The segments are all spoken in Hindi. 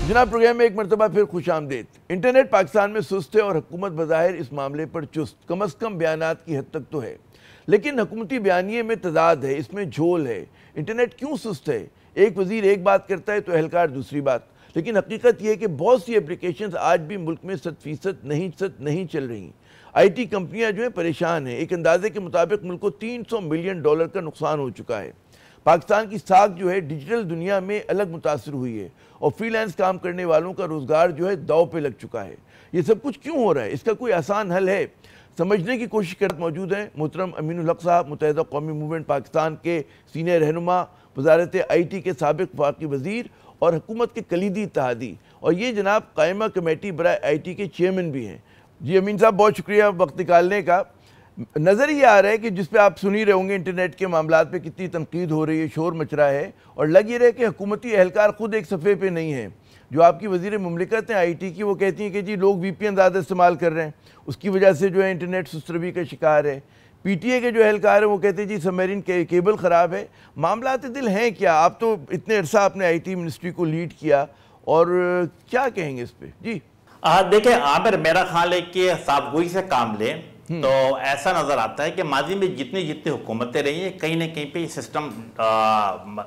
जनाब, प्रोग्राम में एक मरतबा फिर खुश आमदेद। इंटरनेट पाकिस्तान में सुस्त है और हुकूमत बज़ाहिर इस मामले पर चुस्त, कम अज़ कम बयानात की हद तक तो है, लेकिन हुकूमती बयानिए में तजाद है, इसमें झोल है। इंटरनेट क्यों सुस्त है? एक वज़ीर एक बात करता है तो एहलकार दूसरी बात। लेकिन हकीकत यह है कि बहुत सी एप्लीकेशंस आज भी मुल्क में 100% नहीं चल रही। IT कंपनियां जो है परेशान हैं। एक अंदाजे के मुताबिक मुल्क को $300 मिलियन का नुकसान हो चुका है। पाकिस्तान की साख जो है डिजिटल दुनिया में अलग मुतासर हुई है और फ्रीलांस काम करने वालों का रोज़गार जो है दाव पे लग चुका है। ये सब कुछ क्यों हो रहा है? इसका कोई आसान हल है? समझने की कोशिश करते मौजूद हैं मोहतरम अमीनुल हक साहब, मुत्तहिदा कौमी मूवमेंट पाकिस्तान के सीनियर रहनुमा, वजारत IT के साबिक वफाकी वज़ीर और हुकूमत के कलीदी इत्तेहादी, और ये जनाब कायमा कमेटी बराए IT के चेयरमैन भी हैं। जी अमीन साहब, बहुत शुक्रिया वक्त निकालने का। नज़र ये आ रहा है कि जिस पे आप सुन ही रहे होंगे, इंटरनेट के मामलात पे कितनी तनकीद हो रही है, शोर मच रहा है, और लग ये रहा है कि हुकूमती एहलकार खुद एक सफ़े पे नहीं है। जो आपकी वज़ीर मुमलिकत हैं IT की, वो कहती हैं कि जी लोग VPN ज़्यादा इस्तेमाल कर रहे हैं, उसकी वजह से जो है इंटरनेट सुस्तरवी का शिकार है। PTA के जो एहलकार हैं वो कहते हैं जी सबमरीन केबल ख़राब है। मामलात दिल हैं क्या? आप तो इतने अरसा आपने IT मिनिस्ट्री को लीड किया, और क्या कहेंगे इस पर? जी देखिए आमिर, मेरा ख्याल है कि साफगोई से काम लें तो ऐसा नजर आता है कि माजी में जितनी जितनी हुकूमतें रही हैं, कहीं ना कहीं पे ये सिस्टम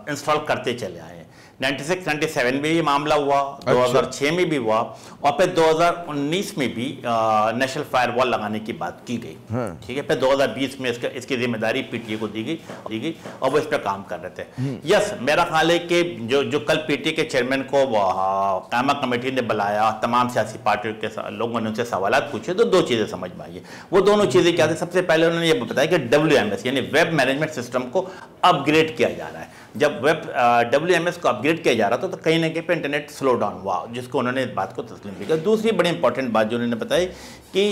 इंस्टॉल करते चले आए हैं। 96-97 में ये मामला हुआ, 2006 में भी हुआ, और फिर 2019 में भी नेशनल फायरवॉल लगाने की बात की गई। ठीक है, फिर 2020 में इसकी जिम्मेदारी PTA को दी गई और वो इस पर काम कर रहे थे। यस, मेरा ख्याल है कि जो कल PTA के चेयरमैन को कायमा कमेटी ने बुलाया, तमाम सियासी पार्टियों के लोगों ने उनसे सवाल पूछे, तो दो चीज़ें समझ में आई है। वो दोनों चीज़ें क्या थी? सबसे पहले उन्होंने ये बताया कि WMS यानी वेब मैनेजमेंट सिस्टम को अपग्रेड किया जा रहा है। जब WMS को अपग्रेड किया जा रहा था तो कहीं ना कहीं पे इंटरनेट स्लो डाउन हुआ, जिसको उन्होंने इस बात को तस्लीम किया। दूसरी बड़ी इंपॉर्टेंट बात जो उन्होंने बताई कि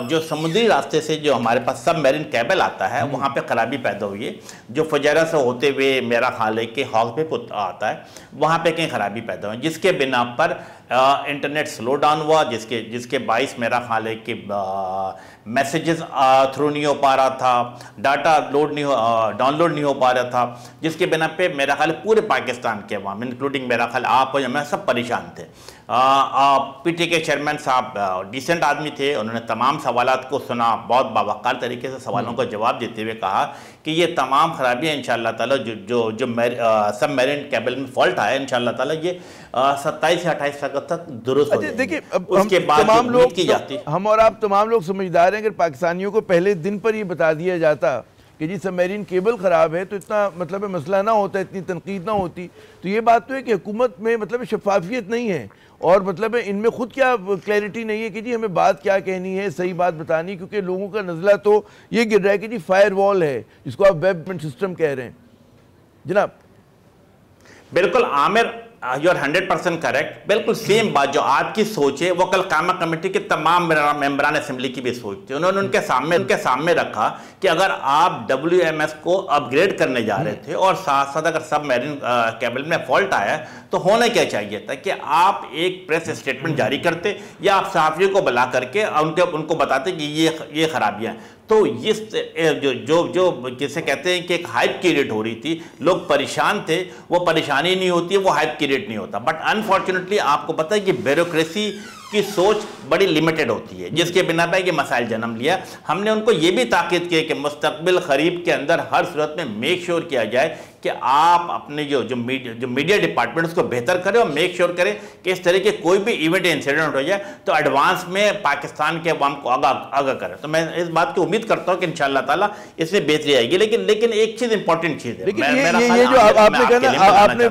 जो समुद्री रास्ते से जो हमारे पास सबमरीन केबल आता है, वहाँ पे खराबी पैदा हुई है। जो फजारा से होते हुए मेरा ख्याल है कि हॉक पे आता है, वहाँ पे कहीं खराबी पैदा हुई, जिसके बिना पर इंटरनेट स्लो डाउन हुआ, जिसके बाइस मेरा ख्याल है कि मैसेजेस थ्रू नहीं हो पा रहा था, डाटा डाउनलोड नहीं हो पा रहा था, जिसके बिना पे मेरा ख्याल पूरे पाकिस्तान के अवाम इंक्लूडिंग मेरा ख्याल आप और मैं सब परेशान थे। PTA के चेयरमैन साहब डिसेंट आदमी थे, उन्होंने तमाम सवालात को सुना, बहुत बावकार तरीके से सवालों का जवाब देते हुए कहा कि ये तमाम खराबियाँ इंशाअल्लाह ताला जो सबमरीन केबल में फॉल्ट आया, इंशाअल्लाह ताला ये 27 से 28 तक दुरुस्त हो जाएंगे। देखिए, उसके बाद तमाम लोग की जाती, हम और आप तमाम लोग समझदार हैं। अगर पाकिस्तानियों को पहले दिन पर ये बता दिया जाता कि जी सबमरीन केबल ख़राब है, तो इतना मतलब मसला ना होता, इतनी तनकीद ना होती। तो ये बात तो है कि हुकूमत में मतलब शफाफियत नहीं है, और मतलब इनमें खुद क्या क्लैरिटी नहीं है कि जी हमें बात क्या कहनी है, सही बात बतानी। क्योंकि लोगों का नज़ला तो ये गिर रहा है कि जी फायरवॉल है, जिसको आप वेब सिस्टम कह रहे हैं। जनाब बिल्कुल आमिर, यू आर 100% करेक्ट। बिल्कुल सेम बात जो आपकी सोच है वो कल कायमा कमेटी के तमाम मेंबरान असेंबली की भी सोच थी। उन्होंने उनके सामने रखा कि अगर आप WMS को अपग्रेड करने जा रहे थे और साथ साथ अगर सबमरीन केबल में फॉल्ट आया तो होना क्या चाहिए था कि आप एक प्रेस स्टेटमेंट जारी करते या आप सहाफ़ियों को बुला करके उनको बताते कि ये खराबियां हैं। तो ये जो जिसे कहते हैं कि एक हाइप क्रिएट हो रही थी, लोग परेशान थे, वो परेशानी नहीं होती है, वो हाइप क्रिएट नहीं होता। बट अनफॉर्चुनेटली आपको पता है कि ब्यूरोक्रेसी की सोच बड़ी लिमिटेड होती है, जिसके बिना पे ये मसाइल जन्म लिया। हमने उनको ये भी ताकीद की कि मुस्तकबिल खरीब के अंदर हर सूरत में मेक श्योर किया जाए कि आप अपने जो मीडिया डिपार्टमेंट उसको बेहतर करें और मेक श्योर करें कि इस तरह के कोई भी इवेंट इंसिडेंट हो जाए तो एडवांस में पाकिस्तान के अवाम को आगाह करें। तो मैं इस बात की उम्मीद करता हूँ कि इंशाअल्लाह ताला इसमें बेहतरी आएगी। लेकिन एक चीज़ इंपॉर्टेंट चीज़ है, ये जो आपने कहा,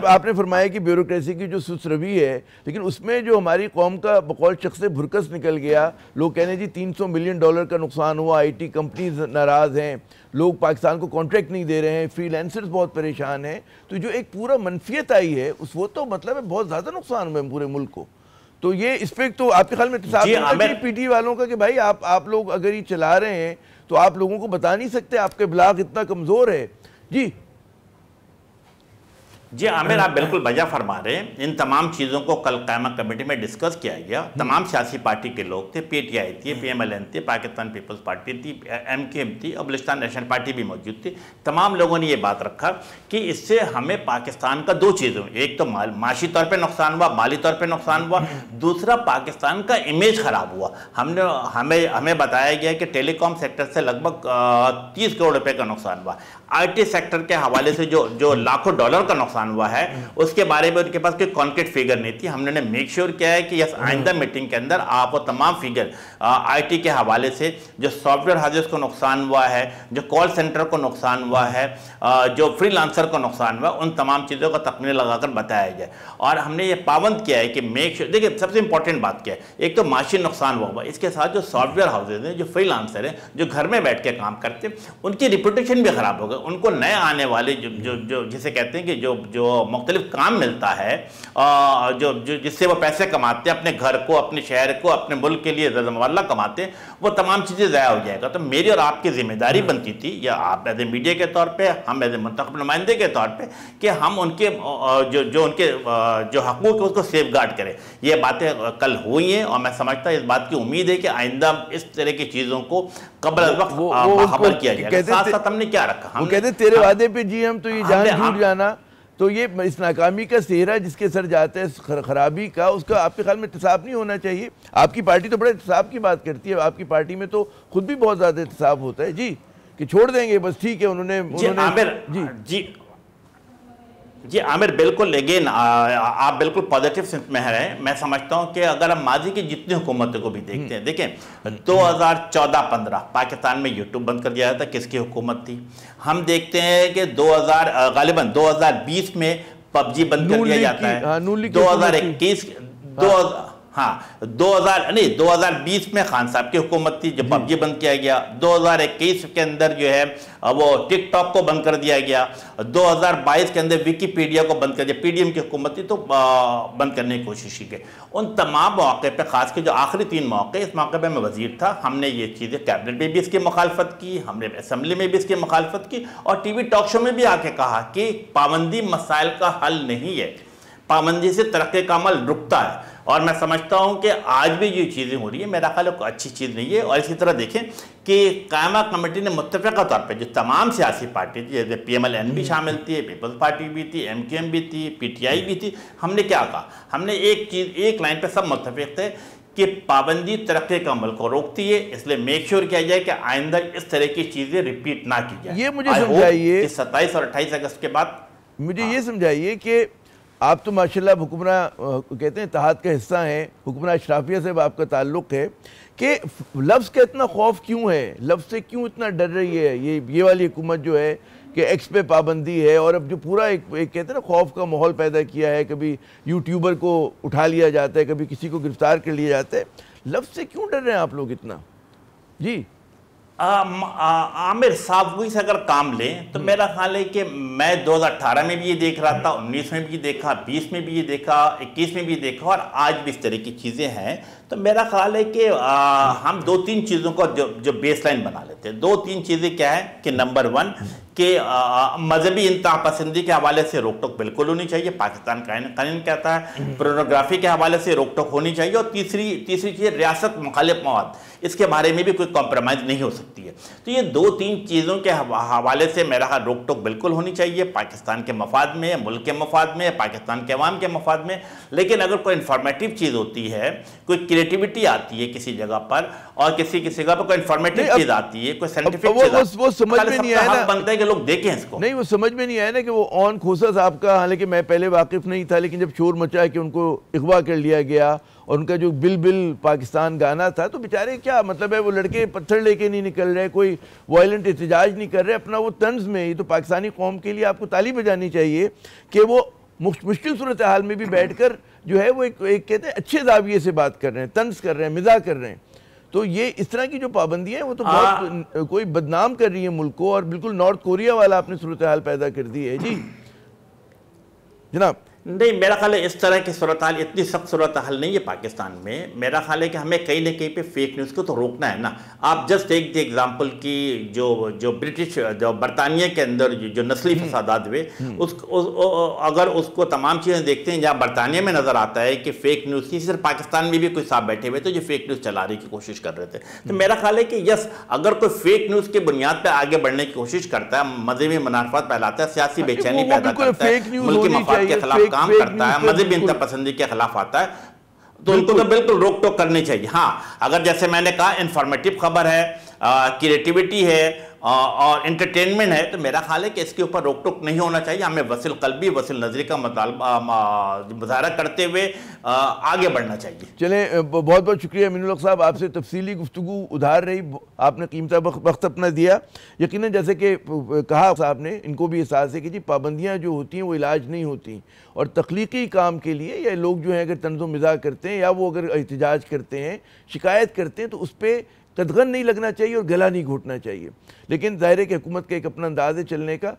आपने फरमाया कि ब्यूरोक्रेसी की जो सुसरवी है, लेकिन उसमें जो हमारी कौम का बकौल शख्स भुरकस निकल गया। लोग कहने जी $300 मिलियन का नुकसान हुआ, IT कंपनीज नाराज़ हैं, लोग पाकिस्तान को कॉन्ट्रैक्ट नहीं दे रहे हैं, फ्रीलांसर्स बहुत परेशान हैं। तो जो एक पूरा मनफियत आई है वो तो मतलब है बहुत ज़्यादा नुकसान हुआ है पूरे मुल्क को। तो ये इस पर तो आपके ख्याल में PTA वालों का कि भाई आप लोग अगर ये चला रहे हैं तो आप लोगों को बता नहीं सकते, आपके ब्लॉग इतना कमज़ोर है। जी जी आमिर, आप बिल्कुल बजा फरमा रहे हैं। इन तमाम चीज़ों को कल कायमा कमेटी में डिस्कस किया गया। तमाम सियासी पार्टी के लोग थे, पीटीआई थी, पीएमएलएन थी, पाकिस्तान पीपल्स पार्टी थी, एमकेएम थी और बलूचिस्तान नेशनल पार्टी भी मौजूद थी। तमाम लोगों ने ये बात रखा कि इससे हमें पाकिस्तान का दो चीज़ों, एक तो माशी तौर पर नुकसान हुआ, माली तौर पर नुकसान हुआ, दूसरा पाकिस्तान का इमेज खराब हुआ। हमें बताया गया कि टेलीकॉम सेक्टर से लगभग 30 करोड़ रुपए का नुकसान हुआ। आईटी सेक्टर के हवाले से जो लाखों डॉलर का नुकसान हुआ है, उसके बारे में उनके पास कोई कॉन्क्रीट फिगर नहीं थी। हमने मेक श्योर किया है कि यस, आइंदा मीटिंग के अंदर आप वो तमाम फिगर आईटी के हवाले से, जो सॉफ्टवेयर हाउसेस को नुकसान हुआ है, जो कॉल सेंटर को नुकसान हुआ है, जो फ्रीलांसर को नुकसान हुआ, उन तमाम चीज़ों का तखमीना लगाकर बताया जाए। और हमने ये पाबंद किया है कि मेक श्योर, देखिए सबसे इंपॉर्टेंट बात क्या है, एक तो माशी नुकसान हुआ, इसके साथ जो सॉफ्टवेयर हाउसेज हैं, जो फ्रीलांसर हैं, जो घर में बैठ के काम करते हैं, उनकी रिपुटेशन भी खराब होगा। उनको नए आने वाले जो जिसे कहते हैं कि जो मुख्तलिफ काम मिलता है, जो जिससे वो पैसे कमाते हैं, अपने घर को, अपने शहर को, अपने मुल्क के लिए रज़मवाला कमाते हैं, वो तमाम चीज़ें ज़ाया हो जाएगा। तो मेरी और आपकी जिम्मेदारी बनती थी, या आप एज ए मीडिया के तौर पे, हम एज ए मुंतखब नुमाइंदे के तौर पे, कि हम उनके जो हकूक़ है उसको सेफ गार्ड करें। ये बातें कल हुई हैं और मैं समझता हूँ, इस बात की उम्मीद है कि आइंदा इस तरह की चीज़ों को कब्ल वक्त खबर किया जाएगा। साथ साथ हमने क्या रखा, हम कहते तेरे वादे पे जी हम तो ये जान झूठ जाना, तो ये इस नाकामी का सेहरा जिसके सर जाता है खराबी का, उसका आपके ख्याल में एहतसाब नहीं होना चाहिए? आपकी पार्टी तो बड़े एहतसाब की बात करती है, आपकी पार्टी में तो खुद भी बहुत ज़्यादा एहतसाब होता है जी, कि छोड़ देंगे बस, ठीक है। उन्होंने जी आमिर, बिल्कुल अगेन आप बिल्कुल पॉजिटिव सेंस में हैं। मैं समझता हूं कि अगर हम माजी की जितनी हुकूमतों को भी देखते हैं, देखें 2014-15 पाकिस्तान में यूट्यूब बंद कर दिया था, किसकी हुकूमत थी? हम देखते हैं कि गालिबन 2020 में पबजी बंद कर दिया जाता है, 2020 में खान साहब की हुकूमत थी, जो पबजी बंद किया गया। 2021 के अंदर जो है वो टिकटॉक को बंद कर दिया गया। 2022 के अंदर विकीपीडिया को बंद कर दिया, पीडीएम की हुकूमत थी तो बंद करने की कोशिश की गई। उन तमाम मौके पे, खास के जो आखिरी 3 मौके, इस मौके पे मैं वजीर था, हमने ये चीज़ें कैबिनेट में भी इसकी मुखालफत की, हमने असम्बली में भी इसकी मुखालफत की और टीवी टॉक शो में भी आके कहा कि पाबंदी मसाइल का हल नहीं है, पाबंदी से तरक्की का अमल रुकता है। और मैं समझता हूं कि आज भी ये चीज़ें हो रही है, मेरा ख्याल है कोई अच्छी चीज़ नहीं है। और इसी तरह देखें कि कायमा कमेटी ने मुत्तफ़िक़ा तौर पे जो तमाम सियासी पार्टी थी, जैसे पीएमएलएन भी शामिल थी, पीपल्स पार्टी भी थी, एमकेएम भी थी, पीटीआई भी थी, हमने क्या कहा, हमने एक लाइन पे सब मुत्तफ़िक़ थे कि पाबंदी तरक्की का अमल को रोकती है, इसलिए मेक श्योर किया जाए कि आइंदा इस तरह की चीज़ें रिपीट ना की जाए। ये मुझे समझाइए, 27 और 28 अगस्त के बाद मुझे ये समझाइए कि आप तो माशाल्लाह हुक्मरा कहते हैं इत्तेहाद का हिस्सा हैं, हुक्मरा अशराफिया से आपका ताल्लुक़ है, कि लफ्ज़ का इतना खौफ क्यों है, लफ्ज़ से क्यों इतना डर रही है ये वाली हुकूमत जो है कि एक्स पे पाबंदी है, और अब जो पूरा एक कहते हैं ना खौफ का माहौल पैदा किया है, कभी यूट्यूबर को उठा लिया जाता है, कभी किसी को गिरफ्तार कर लिया जाता है, लफ्ज़ से क्यों डर रहे हैं आप लोग इतना? जी आमिर, साफगोई से अगर काम लें तो मेरा ख्याल है कि मैं 2018 में भी ये देख रहा था, 19 में भी देखा, 20 में भी ये देखा, 21 में भी देखा और आज भी इस तरह की चीज़ें हैं। तो मेरा ख्याल है कि हम 2-3 चीज़ों को जो बेसलाइन बना लेते हैं। 2-3 चीज़ें क्या है कि नंबर 1 कि मजहबी इंतहा पसंदी के हवाले से रोक टोक बिल्कुल होनी चाहिए, पाकिस्तान कानून कहता है। पोर्नोग्राफी के हवाले से रोक टोक होनी चाहिए। और तीसरी चीज़ रियासत मुखालिफ मवाद, इसके बारे में भी कोई कॉम्प्रोमाइज़ नहीं हो सकती है। तो ये 2-3 चीज़ों के हवाले से मेरा ख्याल रोक टोक बिल्कुल होनी चाहिए, पाकिस्तान के मफाद में, मुल्क के मफाद में, पाकिस्तान के अवाम के मफाद में। लेकिन अगर कोई इन्फॉर्मेटिव चीज़ होती है, कोई क्रिएटिविटी आती है किसी जगह पर और किसी जगह पर कोई इन्फॉर्मेटिव चीज़ आती है, कोई साइंटिफिक चीज़, वो समझ में नहीं आया ना, बनता है कि लोग देखें इसको। नहीं, वो समझ में नहीं आया ना कि वो ऑन खोसा साहब का, हालांकि मैं पहले वाकिफ नहीं था, लेकिन जब शोर मचा कि उनको अगवा कर लिया गया और उनका जो बिल बिल पाकिस्तान गाना था, तो बेचारे क्या मतलब है, वो लड़के पत्थर लेके नहीं निकल रहे, कोई वायलेंट एहतजाज नहीं कर रहे, अपना वो तंज में। ये तो पाकिस्तानी कौम के लिए आपको ताली बजानी चाहिए कि वो मुश्किल सूरत हाल में भी बैठकर जो है वो एक कहते हैं अच्छे जाविये से बात कर रहे हैं, तंज कर रहे हैं, मिजाह कर रहे हैं। तो ये इस तरह की जो पाबंदियां हैं वो तो बहुत कोई बदनाम कर रही है मुल्क को, और बिल्कुल नॉर्थ कोरिया वाला आपने सूरत हाल पैदा कर दी है। जी जनाब। नहीं, मेरा ख्याल है इस तरह की सूरत हाल, इतनी सख्त सूरत हाल नहीं है पाकिस्तान में। मेरा ख्याल है कि हमें कहीं ना कहीं पे फेक न्यूज़ को तो रोकना है ना। आप जस्ट टेक द एग्जांपल की जो ब्रिटिश, जो बरतानिया के अंदर जो नस्ली फसादात हुए, अगर उसको तमाम चीज़ें देखते हैं, जहाँ बरतानिया में नज़र आता है कि फेक न्यूज़ थी, सिर्फ पाकिस्तान में भी कोई साहब बैठे हुए थे जो फेक न्यूज़ चलाने की कोशिश कर रहे थे। तो मेरा ख्याल है कि यस, अगर कोई फेक न्यूज़ की बुनियाद पर आगे बढ़ने की कोशिश करता है, मज़हबी मुनाफात फैलाता है, सियासी बेचैनी पैदा करता है, मुल्की मफाद के खिलाफ काम करता है, मजहबी इंतरपसंदी के खिलाफ आता है, तो उनको तो बिल्कुल रोक टोक करनी चाहिए। हाँ, अगर जैसे मैंने कहा इंफॉर्मेटिव खबर है, क्रिएटिविटी है और एंटरटेनमेंट है, तो मेरा ख्याल है कि इसके ऊपर रोक टोक नहीं होना चाहिए। हमें वसील कल्बी, वसील नजरी का मुजाहरा करते हुए आगे बढ़ना चाहिए। चलें, बहुत बहुत शुक्रिया मीनुल हक साहब, आपसे तफसीली गुफ्तगू उधार रही, आपने कीमती वक्त अपना दिया। यकीनन जैसे कि कहा साहब ने, इनको भी एहसास है कि जी पाबंदियाँ जो होती हैं वो इलाज नहीं होती, और तख्लीकी काम के लिए या लोग जो हैं अगर तंज़ो मिज़ाह करते हैं या वो अगर एहतजाज करते हैं, शिकायत करते हैं, तो उस पर कदगन नहीं लगना चाहिए और गला नहीं घोटना चाहिए। लेकिन ज़ाहिर है कि हुकूमत का एक अपना अंदाज़ है चलने का।